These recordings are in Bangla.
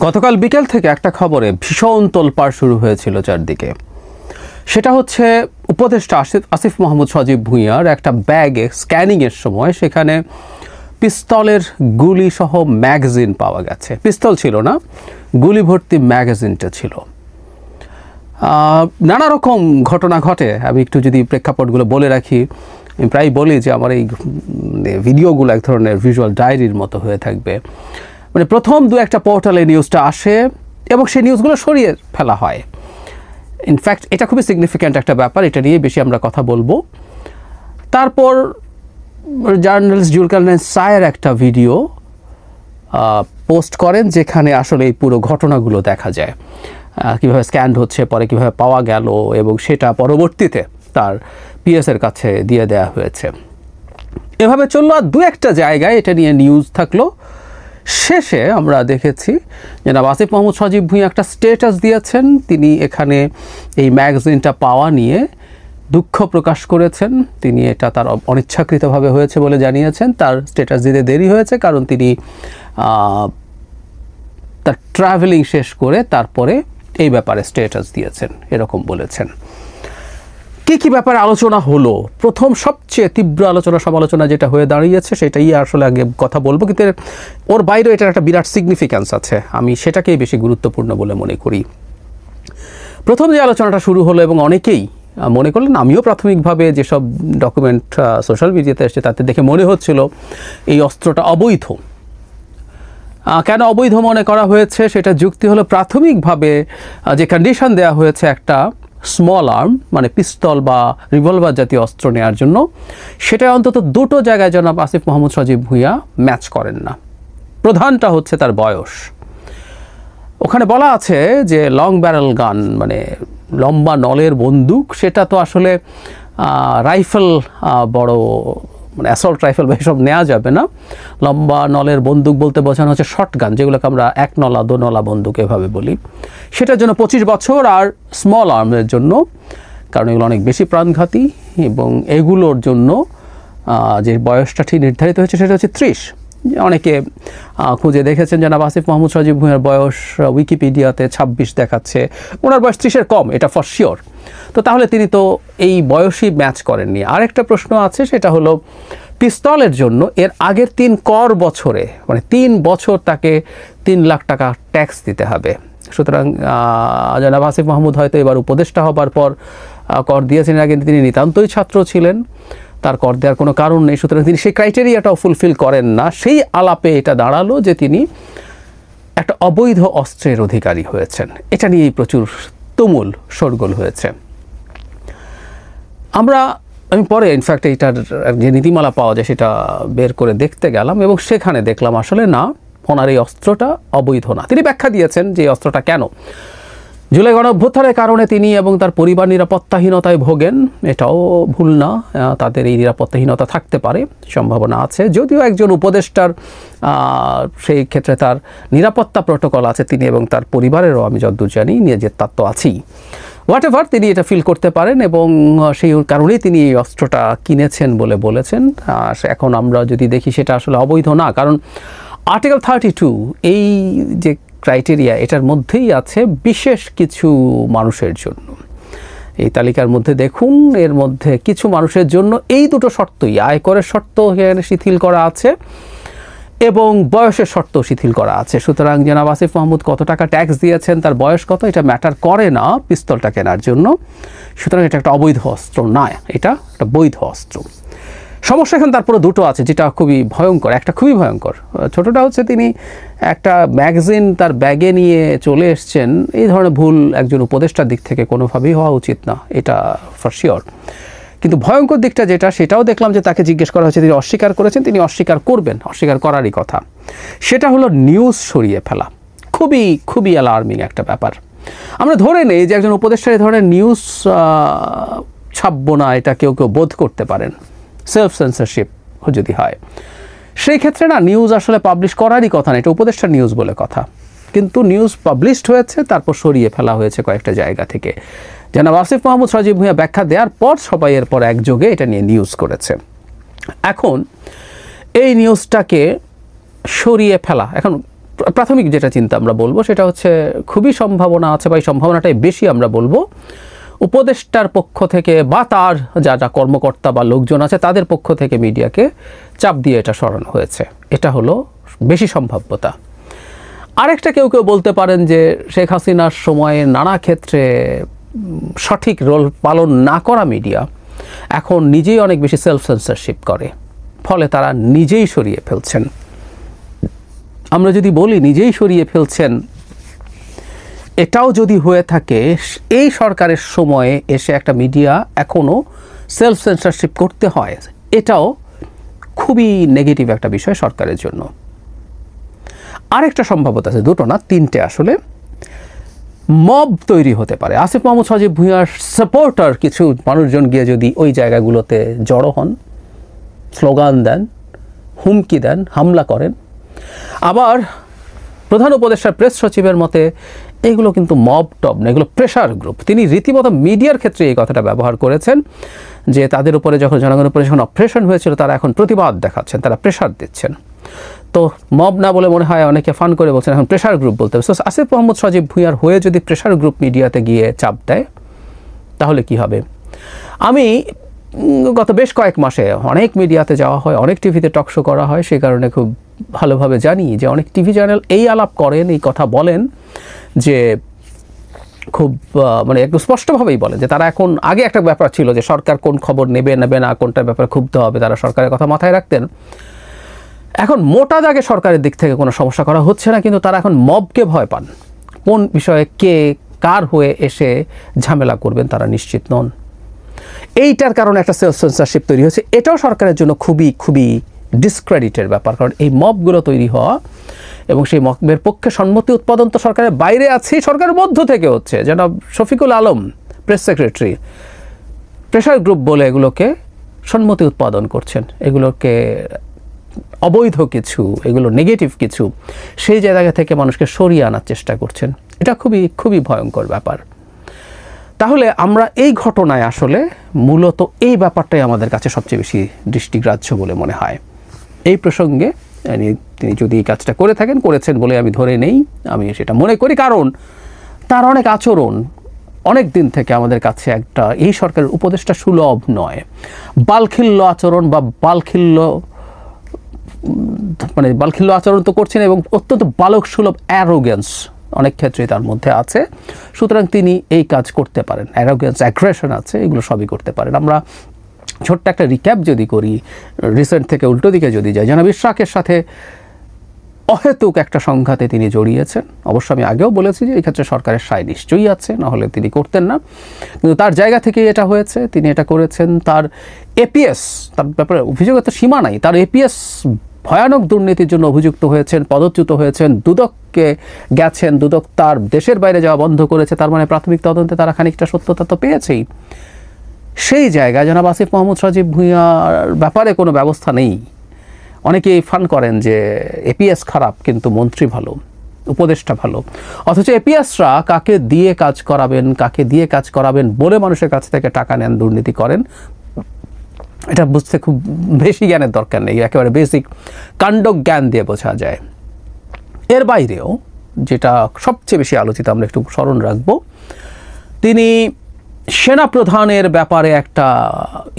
গতকাল বিকেল থেকে একটা খবরে ভীষণ তোলপাড় শুরু হয়েছিল চারদিকে। সেটা হচ্ছে উপদেষ্টা আসিফ মাহমুদ সজীব ভুঁইয়ার একটা ব্যাগে স্ক্যানিংয়ের সময় সেখানে পিস্তলের গুলি সহ ম্যাগাজিন পাওয়া গেছে। পিস্তল ছিল না, গুলি ভর্তি ম্যাগাজিনটা ছিল। নানা রকম ঘটনা ঘটে। আমি একটু যদি প্রেক্ষাপটগুলো বলে রাখি, আমি প্রায় বলি যে আমার এই ভিডিওগুলো এক ধরনের ভিজুয়াল ডায়েরির মতো হয়ে থাকবে। মানে প্রথম দু একটা পোর্টালে নিউজটা আসে এবং সেই নিউজগুলো সরিয়ে ফেলা হয়। ইনফ্যাক্ট এটা খুবই সিগনিফিক্যান্ট একটা ব্যাপার, এটা নিয়ে বেশি আমরা কথা বলবো। তারপর জার্নালিস্ট জুলকারনাইন সায়ের একটা ভিডিও পোস্ট করেন যেখানে আসলে এই পুরো ঘটনাগুলো দেখা যায়, কীভাবে স্ক্যান্ড হচ্ছে, পরে কীভাবে পাওয়া গেল এবং সেটা পরবর্তীতে তার পিএসের কাছে দিয়ে দেওয়া হয়েছে। এভাবে চললো। আর দু একটা জায়গায় এটা নিয়ে নিউজ থাকলো। শেষে আমরা দেখেছি জনাব আসিফ মাহমুদ সজীব ভুঁইয়া একটা স্ট্যাটাস দিয়েছেন। তিনি এখানে এই ম্যাগাজিনটা পাওয়া নিয়ে দুঃখ প্রকাশ করেছেন। তিনি এটা তার অনিচ্ছাকৃতভাবে হয়েছে বলে জানিয়েছেন। তার স্ট্যাটাস দিতে দেরি হয়েছে কারণ তিনি তার ট্রাভেলিং শেষ করে তারপরে এই ব্যাপারে স্ট্যাটাস দিয়েছেন, এরকম বলেছেন। কী ব্যাপারে আলোচনা হলো? প্রথম সবচেয়ে তীব্র আলোচনা সমালোচনা যেটা হয়ে দাঁড়িয়েছে সেটাই আসলে আগে কথা বলবো, কিন্তু ওর বাইরে এটার একটা বিরাট সিগনিফিক্যান্স আছে। আমি সেটাকেই বেশি গুরুত্বপূর্ণ বলে মনে করি। প্রথম যে আলোচনাটা শুরু হলো এবং অনেকেই মনে করলেন, আমিও প্রাথমিকভাবে যেসব ডকুমেন্ট সোশ্যাল মিডিয়াতে এসছে তাতে দেখে মনে হচ্ছিল এই অস্ত্রটা অবৈধ। কেন অবৈধ মনে করা হয়েছে সেটা যুক্তি হলো, প্রাথমিকভাবে যে কন্ডিশন দেওয়া হয়েছে একটা স্মল আর্ম মানে পিস্তল বা রিভলভার জাতীয় অস্ত্র নেওয়ার জন্য, সেটা অন্তত দুটো জায়গায় জনাব আসিফ মাহমুদ সজীব ভুঁইয়া ম্যাচ করেন না। প্রধানটা হচ্ছে তার বয়স। ওখানে বলা আছে যে লং ব্যারেল গান মানে লম্বা নলের বন্দুক, সেটা তো আসলে রাইফেল বড় মানে অ্যাসল্ট রাইফেল বা এসব নেওয়া যাবে না। লম্বা নলের বন্দুক বলতে বোঝানো হচ্ছে শর্ট গান, যেগুলোকে আমরা এক নলা দো নলা বন্দুক এভাবে বলি। সেটার জন্য 25 বছর, আর স্মল আর্মের জন্য, কারণ এগুলো অনেক বেশি প্রাণঘাতী এবং এগুলোর জন্য যে বয়সটা ঠিক নির্ধারিত হয়েছে সেটা হচ্ছে 30। অনেকে খুঁজে দেখেছেন জনাব আসিফ মাহমুদ সজীব ভুঁইয়ার বয়স উইকিপিডিয়াতে 26 দেখাচ্ছে, ওনার বয়স 30-এর কম, এটা ফর শিওর। তো তাহলে তিনি তো এই বয়সই ম্যাচ করেননি। আরেকটা প্রশ্ন আছে, সেটা হলো পিস্তলের জন্য এর আগের 3 কর বছরে মানে 3 বছর তাকে 3 লাখ টাকা ট্যাক্স দিতে হবে। সুতরাং জনাব আসিফ মাহমুদ হয়তো এবার উপদেষ্টা হবার পর কর দিয়েছেন, আগে তিনি নিতান্তই ছাত্র ছিলেন, তার কর দেওয়ার কোনো কারণ নেই। সুতরাং তিনি সেই ক্রাইটেরিয়াটাও ফুলফিল করেন না। সেই আলাপে এটা দাঁড়ালো যে তিনি একটা অবৈধ অস্ত্রের অধিকারী হয়েছেন। এটা নিয়েই প্রচুর তুমুল শোরগোল হয়েছে। আমি পরে ইনফ্যাক্ট এইটার যে নীতিমালা পাওয়া যায় সেটা বের করে দেখতে গেলাম এবং সেখানে দেখলাম আসলে না, ওনার এই অস্ত্রটা অবৈধ না। তিনি ব্যাখ্যা দিয়েছেন যে এই অস্ত্রটা কেন। জুলাই গণঅভ্যুত্থানের কারণে তিনি এবং তার পরিবার নিরাপত্তাহীনতায় ভোগেন, এটাও ভুল না। তাদের এই নিরাপত্তাহীনতা থাকতে পারে, সম্ভাবনা আছে। যদিও একজন উপদেষ্টার সেই ক্ষেত্রে তার নিরাপত্তা প্রোটোকল আছে, তিনি এবং তার পরিবারেরও আমি যতদূর জানি নিজের তার তো আছেই। হোয়াট এভার, তিনি এটা ফিল করতে পারেন এবং সেই কারণেই তিনি এই অস্ত্রটা কিনেছেন বলে বলেছেন। এখন আমরা যদি দেখি সেটা আসলে অবৈধ না, কারণ আর্টিকেল 32 এই যে ক্রাইটেরিয়া, এটার মধ্যেই আছে বিশেষ কিছু মানুষের জন্য। এই তালিকার মধ্যে দেখুন, এর মধ্যে কিছু মানুষের জন্য এই দুটো শর্তই, আয়করের শর্ত এখানে শিথিল করা আছে এবং বয়সের শর্ত শিথিল করা আছে। সুতরাং জনাব আসিফ মাহমুদ কত টাকা ট্যাক্স দিয়েছেন, তার বয়স কত, এটা ম্যাটার করে না পিস্তলটা কেনার জন্য। সুতরাং এটা একটা অবৈধ অস্ত্র না, এটা একটা বৈধ অস্ত্র। সমস্যা এখন তারপরে দুটো আছে, যেটা খুবই ভয়ঙ্কর। একটা খুবই ভয়ঙ্কর, ছোটটা হচ্ছে তিনি একটা ম্যাগাজিন তার ব্যাগে নিয়ে চলে এসছেন। এই ধরনের ভুল একজন উপদেষ্টার দিক থেকে কোনোভাবেই হওয়া উচিত না, এটা ফর শিওর। কিন্তু ভয়ঙ্কর দিকটা যেটা, সেটাও দেখলাম যে তাকে জিজ্ঞেস করা হয়েছে, তিনি অস্বীকার করেছেন, তিনি অস্বীকার করবেন, অস্বীকার করারই কথা। সেটা হলো নিউজ সরিয়ে ফেলা। খুবই খুবই অ্যালার্মিং একটা ব্যাপার। আমরা ধরে নেই যে একজন উপদেষ্টা এই ধরনের নিউজ ছাপবো না, এটা কেউ কেউ বোধ করতে পারেন, সেলফ সেন্সরশিপ যদি হয়। সেই ক্ষেত্রে না, নিউজ আসলে পাবলিশ করারই কথা না, এটা উপদেষ্টার নিউজ বলে কথা। কিন্তু নিউজ পাবলিশড হয়েছে, তারপর সরিয়ে ফেলা হয়েছে কয়েকটা জায়গা থেকে। জনাব আসিফ মাহমুদ সজীব ভুঁইয়া ব্যাখ্যা দেওয়ার পর সবাই এরপর একযোগে এটা নিয়ে নিউজ করেছে। এখন এই নিউজটাকে সরিয়ে ফেলা, এখন প্রাথমিক যেটা চিন্তা আমরা বলবো সেটা হচ্ছে খুবই সম্ভাবনা আছে, বা এই সম্ভাবনাটাই বেশি আমরা বলবো উপদেষ্টার পক্ষ থেকে বা তার যারা কর্মকর্তা বা লোকজন আছে তাদের পক্ষ থেকে মিডিয়াকে চাপ দিয়ে এটা সরানো হয়েছে। এটা হলো বেশি সম্ভাব্যতা। আরেকটা কেউ কেউ বলতে পারেন যে শেখ হাসিনার সময়ে নানা ক্ষেত্রে সঠিক রোল পালন না করা মিডিয়া এখন নিজেই অনেক বেশি সেলফ সেন্সরশিপ করে, ফলে তারা নিজেই সরিয়ে ফেলছেন। আমরা যদি বলি নিজেই সরিয়ে ফেলছেন, এটাও যদি হয়ে থাকে এই সরকারের সময়ে এসে একটা মিডিয়া এখনও সেলফ সেন্সরশিপ করতে হয়, এটাও খুবই নেগেটিভ একটা বিষয় সরকারের জন্য। আরেকটা সম্ভাবনা আছে, দুটো না তিনটে আসলে। মব তৈরি হতে পারে। আসিফ মাহমুদ সজীব ভুঁইয়ার সাপোর্টার কিছু মানুষজন গিয়ে যদি ওই জায়গাগুলোতে জড়ো হন, স্লোগান দেন, হুমকি দেন, হামলা করেন। আবার প্রধান উপদেষ্টার প্রেস সচিবের মতে এগুলো কিন্তু মব টব না, এগুলো প্রেশার গ্রুপ। তিনি রীতিমতো মিডিয়ার ক্ষেত্রে এই কথাটা ব্যবহার করেছেন যে তাদের উপরে যখন জনগণের উপরে যখন অপারেশন হয়েছিল তারা এখন প্রতিবাদ দেখাচ্ছেন, তারা প্রেশার দিচ্ছেন। তো মব না বলে মনে হয় অনেকে ফান করে বলছেন এখন প্রেশার গ্রুপ বলতে হবে। আসিফ মাহমুদ সজীব ভুঁইয়ার হয়ে যদি প্রেশার গ্রুপ মিডিয়াতে গিয়ে চাপ দেয় তাহলে কি হবে? আমি গত বেশ কয়েক মাসে অনেক মিডিয়াতে যাওয়া হয়, অনেক টিভিতে টকশো করা হয়, সেই কারণে খুব ভালোভাবে জানি যে অনেক টিভি চ্যানেল এই আলাপ করেন, এই কথা বলেন যে খুব মানে একটু স্পষ্টভাবেই বলেন যে তারা এখন, আগে একটা ব্যাপার ছিল যে সরকার কোন খবর নেবে নেবে না, কোনটার ব্যাপারে ক্ষুব্ধ হবে, তারা সরকারের কথা মাথায় রাখতেন। এখন মোটা দাগে সরকারের দিক থেকে কোনো সমস্যা করা হচ্ছে না, কিন্তু তারা এখন মবকে ভয় পান। কোন বিষয়ে কে কার হয়ে এসে ঝামেলা করবেন তারা নিশ্চিত নন। এইটার কারণে একটা সেলফ সেন্সরশিপ তৈরি হয়েছে। এটাও সরকারের জন্য খুবই খুবই ডিসক্রেডিটের ব্যাপার, কারণ এই মবগুলো তৈরি হওয়া এবং সেই মবের পক্ষে সম্মতি উৎপাদন তো সরকারের বাইরে আছে, সরকারের মধ্য থেকে হচ্ছে। জনাব Shafiqul Alam press secretary pressure group বলে এগুলোকে সম্মতি উৎপাদন করছেন, এগুলোকে অবৈধ কিছু, এগুলো নেগেটিভ কিছু, সেই জায়গা থেকে মানুষকে সরিয়ে আনার চেষ্টা করছেন। এটা খুবই খুবই ভয়ঙ্কর ব্যাপার। তাহলে আমরা এই ঘটনায় আসলে মূলত এই ব্যাপারটাই আমাদের কাছে সবচেয়ে বেশি দৃষ্টিগ্রাহ্য বলে মনে হয়। এই প্রসঙ্গে তিনি যদি এই কাজটা করে থাকেন, করেছেন বলে আমি ধরে নেই, আমি সেটা মনে করি, কারণ তার অনেক আচরণ অনেক দিন থেকে আমাদের কাছে একটা এই সরকারের উপদেষ্টা সুলভ নয়। বালখিল্য আচরণ বা বালখিল্য আচরণ তো করছেন এবং অত্যন্ত বালক সুলভ অ্যারোগেন্স অনেক ক্ষেত্রেই তার মধ্যে আছে। সুতরাং তিনি এই কাজ করতে পারেন, অ্যারোগেন্স, অ্যাগ্রেশন আছে, এগুলো সবই করতে পারেন। আমরা ছোট্ট একটা রিক্যাপ যদি করি, রিসেন্ট থেকে উল্টো দিকে যদি যাই, জনাব ইশরাকের সাথে অহেতুক একটা সংঘাতে তিনি জড়িয়েছেন। অবশ্য আমি আগেও বলেছি যে এই ক্ষেত্রে সরকারের সায় নিশ্চয়ই আছে, নাহলে তিনি করতেন না, কিন্তু তার জায়গা থেকেই এটা হয়েছে, তিনি এটা করেছেন। তার এপিএস, তার ব্যাপারে অভিযোগের তো সীমা নাই, তার এপিএস ভয়ানক দুর্নীতির জন্য অভিযুক্ত হয়েছেন, পদচ্যুত হয়েছেন, দুদককে গেছেন, দুদক তার দেশের বাইরে যাওয়া বন্ধ করেছে, তার মানে প্রাথমিক তদন্তে তারা খানিকটা সত্যতা তো পেয়েছেই। সেই জায়গায় জনাব আসিফ মাহমুদ সজীব ভুঁইয়ার ব্যাপারে কোনো ব্যবস্থা নেই। অনেকেই ফান করেন যে এপিএস খারাপ কিন্তু মন্ত্রী ভালো, উপদেষ্টা ভালো, অথচ এপিএসরা কাকে দিয়ে কাজ করাবেন বলে মানুষের কাছ থেকে টাকা নেন, দুর্নীতি করেন। এটা বুঝতে খুব বেশি জ্ঞানের দরকার নেই, একেবারে বেসিক কাণ্ড জ্ঞান দিয়ে বোঝা যায়। এর বাইরেও যেটা সবচেয়ে বেশি আলোচিত আমরা একটু স্মরণ রাখব, তিনি সেনাপ্রধানের ব্যাপারে একটা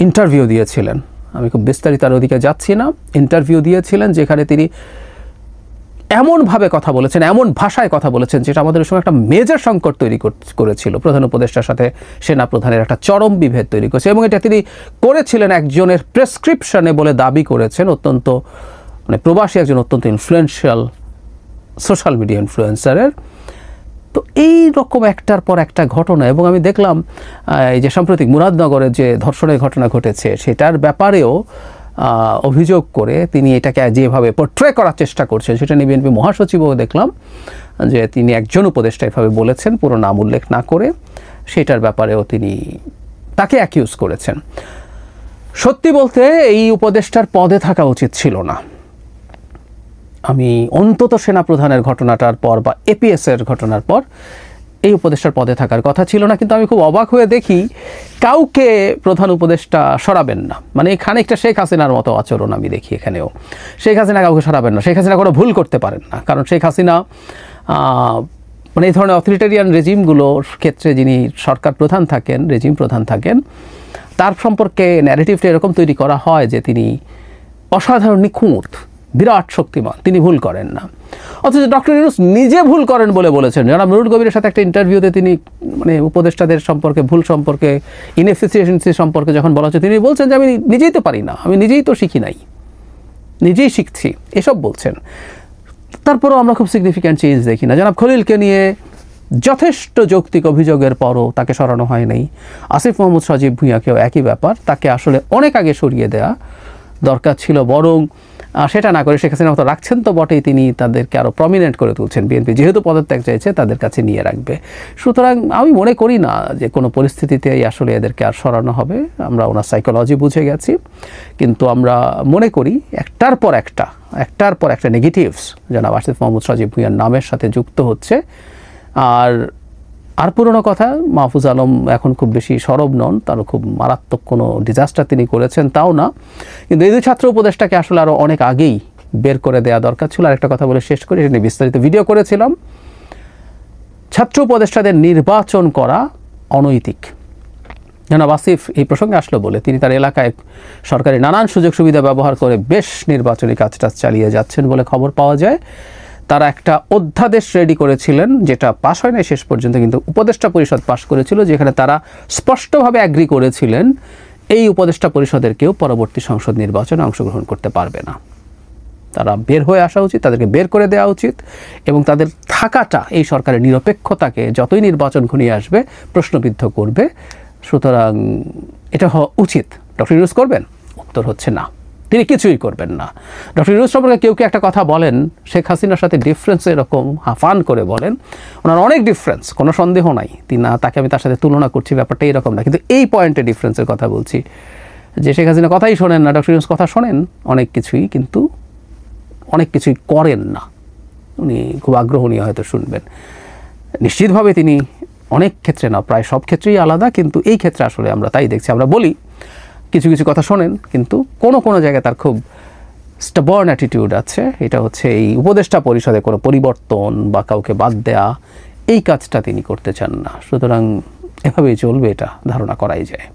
ইন্টারভিউ দিয়েছিলেন। আমি খুব বিস্তারিত আর ওদিকে যাচ্ছি না। ইন্টারভিউ দিয়েছিলেন যেখানে তিনি এমনভাবে কথা বলেছেন, এমন ভাষায় কথা বলেছেন যেটা আমাদের সময় একটা মেজর সংকট তৈরি করেছিল। প্রধান উপদেষ্টার সাথে সেনা প্রধানের একটা চরম বিভেদ তৈরি করেছে, এবং এটা তিনি করেছিলেন একজনের প্রেসক্রিপশনে বলে দাবি করেছেন, অত্যন্ত মানে প্রবাসী একজন অত্যন্ত ইনফ্লুয়েন্সিয়াল সোশ্যাল মিডিয়া ইনফ্লুয়েন্সারের। তো এই রকম একটার পর একটা ঘটনা, এবং আমি দেখলাম এই যে সাম্প্রতিক মুরাদনগরের যে ধর্ষণের ঘটনা ঘটেছে সেটার ব্যাপারেও অভিযোগ করে তিনি এটাকে যেভাবে পোর্ট্রে করার চেষ্টা করছেন, সেটা নিয়ে বিএনপি মহাসচিবও দেখলাম যে তিনি একজন উপদেষ্টা এভাবে বলেছেন, পুরো নাম উল্লেখ না করে, সেটার ব্যাপারেও তিনি তাকে অ্যাকিউজ করেছেন। সত্যি বলতে এই উপদেষ্টার পদে থাকা উচিত ছিল না। আমি অন্তত সেনাপ্রধানের ঘটনাটার পর বা এপিএসের ঘটনার পর এই উপদেষ্টার পদে থাকার কথা ছিল না, কিন্তু আমি খুব অবাক হয়ে দেখি কাউকে প্রধান উপদেষ্টা সরাবেন না। মানে খানিকটা শেখ হাসিনার মতো আচরণ আমি দেখি এখানেও। শেখ হাসিনা কাউকে সরাবেন না, শেখ হাসিনা কোনো ভুল করতে পারেন না, কারণ শেখ হাসিনা মানে এই ধরনের অথরিটেরিয়ান রেজিমগুলোর ক্ষেত্রে যিনি সরকার প্রধান থাকেন, রেজিম প্রধান থাকেন, তার সম্পর্কে ন্যারেটিভটা এরকম তৈরি করা হয় যে তিনি অসাধারণ নিখুঁত, বিরাট শক্তিমান, তিনি ভুল করেন না। অথচ ডক্টর ইউনূস নিজে ভুল করেন বলে বলেছেন। জনাব নুরুল কবিরের সাথে একটা ইন্টারভিউতে তিনি মানে উপদেষ্টাদের সম্পর্কে, ভুল সম্পর্কে, ইনএফিসিয়েন্সি সম্পর্কে যখন বলা হচ্ছে, তিনি বলছেন যে আমি নিজেই তো পারি না, আমি নিজেই তো শিখি নাই, নিজেই শিখছি, এসব বলছেন। তারপরেও আমরা খুব সিগনিফিক্যান্ট চেঞ্জ দেখি না। জনাব খলিলকে নিয়ে যথেষ্ট যৌক্তিক অভিযোগের পরও তাকে সরানো হয় নাই। আসিফ মাহমুদ সজীব ভুঁইয়াকেও একই ব্যাপার, তাকে আসলে অনেক আগে সরিয়ে দেওয়া দরকার ছিল, বরং সেটা না করে শেখ হাসিনা মতো রাখছেন তো বটেই, তিনি তাদেরকে আরও প্রমিনেন্ট করে তুলছেন। বিএনপি যেহেতু পদত্যাগ চাইছে তাদের কাছে নিয়ে রাখবে। সুতরাং আমি মনে করি না যে কোনো পরিস্থিতিতেই আসলে এদেরকে আর সরানো হবে। আমরা ওনার সাইকোলজি বুঝে গেছি, কিন্তু আমরা মনে করি একটার পর একটা নেগেটিভস জনাব আসিফ মাহমুদ সজীব ভুঁইয়ার নামের সাথে যুক্ত হচ্ছে। আর পুরনো কথা, মাহফুজ আলম এখন খুব বেশি সরব নন, তারও খুব মারাত্মক কোনো ডিজাস্টার তিনি করেছেন তাও না, কিন্তু এই দুই ছাত্র উপদেষ্টাকে আসলে আরও অনেক আগেই বের করে দেওয়া দরকার ছিল। আরেকটা কথা বলে শেষ করি, এটা নিয়ে বিস্তারিত ভিডিও করেছিলাম। ছাত্র উপদেষ্টাদের নির্বাচন করা অনৈতিক। জনাব আসিফ এই প্রসঙ্গে আসলো বলে তিনি তার এলাকায় সরকারি নানান সুযোগ সুবিধা ব্যবহার করে বেশ নির্বাচনী কাজটা চালিয়ে যাচ্ছেন বলে খবর পাওয়া যায়। তারা একটা অধ্যাদেশ রেডি করেছিলেন, যেটা পাশ হয় না শেষ পর্যন্ত, কিন্তু উপদেষ্টা পরিষদ পাশ করেছিল, যেখানে তারা স্পষ্টভাবে অ্যাগ্রি করেছিলেন এই উপদেষ্টা পরিষদের কেউ পরবর্তী সংসদ নির্বাচনে অংশগ্রহণ করতে পারবে না। তারা বের হয়ে আসা উচিত, তাদেরকে বের করে দেওয়া উচিত, এবং তাদের থাকাটা এই সরকারের নিরপেক্ষতাকে যতই নির্বাচন ঘনিয়ে আসবে প্রশ্নবিদ্ধ করবে। সুতরাং এটা হওয়া উচিত। ডক্টর ইউনূস করবেন? উত্তর হচ্ছে না, তিনি কিছুই করবেন না। ডক্টর ইউনূস সম্পর্কে কেউ একটা কথা বলেন, শেখ হাসিনার সাথে ডিফারেন্স এরকম হাফান করে বলেন, ওনার অনেক ডিফারেন্স, কোনো সন্দেহ নাই, তাকে আমি তার সাথে তুলনা করছি, ব্যাপারটা এরকম না, কিন্তু এই পয়েন্টে ডিফারেন্সের কথা বলছি যে শেখ হাসিনা কথাই শোনেন না, ডক্টর ইউনূস কথা শোনেন অনেক কিছুই, কিন্তু অনেক কিছুই করেন না। উনি খুব আগ্রহ নিয়ে হয়তো শুনবেন। নিশ্চিতভাবে তিনি অনেক ক্ষেত্রে না, প্রায় সব ক্ষেত্রেই আলাদা, কিন্তু এই ক্ষেত্রে আসলে আমরা তাই দেখছি। আমরা বলি কিছু কিছু কথা শোনেন, কিন্তু কোনো জায়গায় তার খুব স্টাবার্ন অ্যাটিটিউড আছে। এটা হচ্ছে এই উপদেষ্টা পরিষদে কোনো পরিবর্তন বা কাউকে বাদ দেয়া, এই কাজটা তিনি করতে চান না। সুতরাং এভাবেই চলবে, এটা ধারণা করাই যায়।